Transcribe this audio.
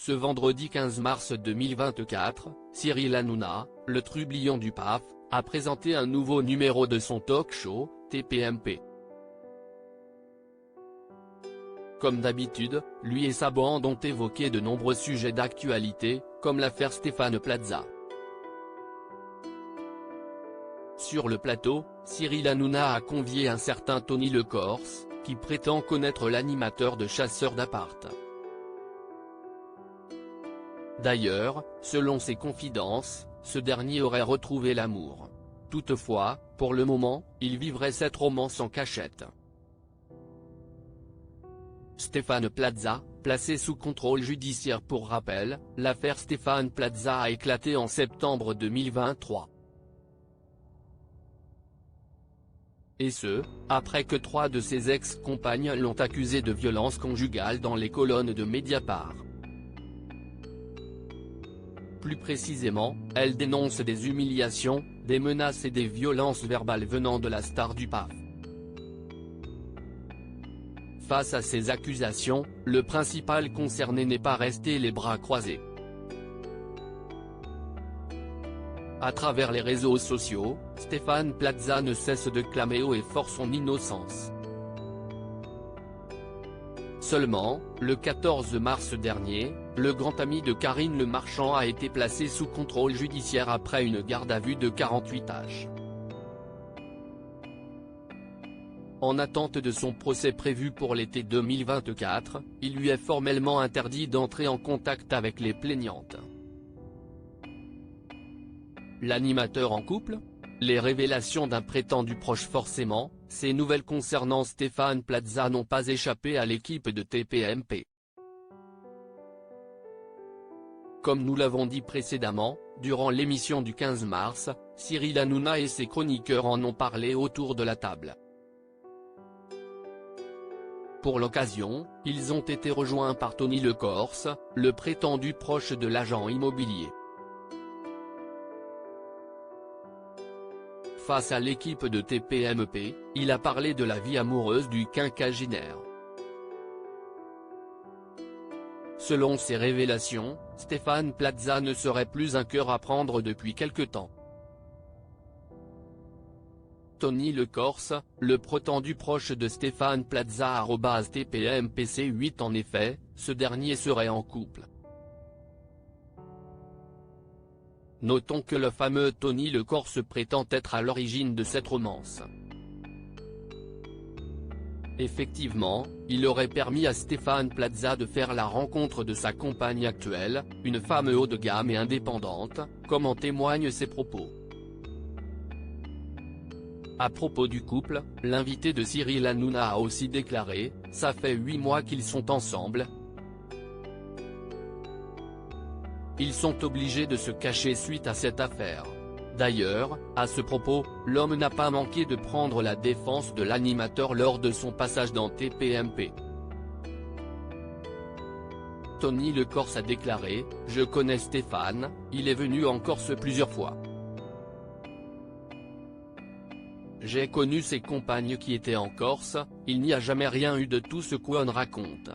Ce vendredi 15 mars 2024, Cyril Hanouna, le trublion du PAF, a présenté un nouveau numéro de son talk-show, TPMP. Comme d'habitude, lui et sa bande ont évoqué de nombreux sujets d'actualité, comme l'affaire Stéphane Plaza. Sur le plateau, Cyril Hanouna a convié un certain Tony Lecorse, qui prétend connaître l'animateur de Chasseurs d'appart. D'ailleurs, selon ses confidences, ce dernier aurait retrouvé l'amour. Toutefois, pour le moment, il vivrait cette romance en cachette. Stéphane Plaza, placé sous contrôle judiciaire. Pour rappel, l'affaire Stéphane Plaza a éclaté en septembre 2023. Et ce, après que 3 de ses ex-compagnes l'ont accusé de violence conjugale dans les colonnes de Mediapart. Plus précisément, elle dénonce des humiliations, des menaces et des violences verbales venant de la star du PAF. Face à ces accusations, le principal concerné n'est pas resté les bras croisés. À travers les réseaux sociaux, Stéphane Plaza ne cesse de clamer haut et fort son innocence. Seulement, le 14 mars dernier, le grand ami de Karine Le Marchand a été placé sous contrôle judiciaire après une garde à vue de 48 heures. En attente de son procès prévu pour l'été 2024, il lui est formellement interdit d'entrer en contact avec les plaignantes. L'animateur en couple ? Les révélations d'un prétendu proche. Forcément, ces nouvelles concernant Stéphane Plaza n'ont pas échappé à l'équipe de TPMP. Comme nous l'avons dit précédemment, durant l'émission du 15 mars, Cyril Hanouna et ses chroniqueurs en ont parlé autour de la table. Pour l'occasion, ils ont été rejoints par Tony Lecorse, le prétendu proche de l'agent immobilier. Face à l'équipe de TPMP, il a parlé de la vie amoureuse du quinquagénaire. Selon ses révélations, Stéphane Plaza ne serait plus un cœur à prendre depuis quelque temps. Tony Lecorse, le prétendu proche de Stéphane Plaza @TPMPC8. En effet, ce dernier serait en couple. Notons que le fameux Tony Lecorse prétend être à l'origine de cette romance. Effectivement, il aurait permis à Stéphane Plaza de faire la rencontre de sa compagne actuelle, une femme haut de gamme et indépendante, comme en témoignent ses propos. À propos du couple, l'invité de Cyril Hanouna a aussi déclaré « Ça fait 8 mois qu'ils sont ensemble. Ils sont obligés de se cacher suite à cette affaire ». D'ailleurs, à ce propos, l'homme n'a pas manqué de prendre la défense de l'animateur lors de son passage dans TPMP. Tony Lecorse a déclaré « Je connais Stéphane, il est venu en Corse plusieurs fois. J'ai connu ses compagnes qui étaient en Corse, il n'y a jamais rien eu de tout ce qu'on raconte.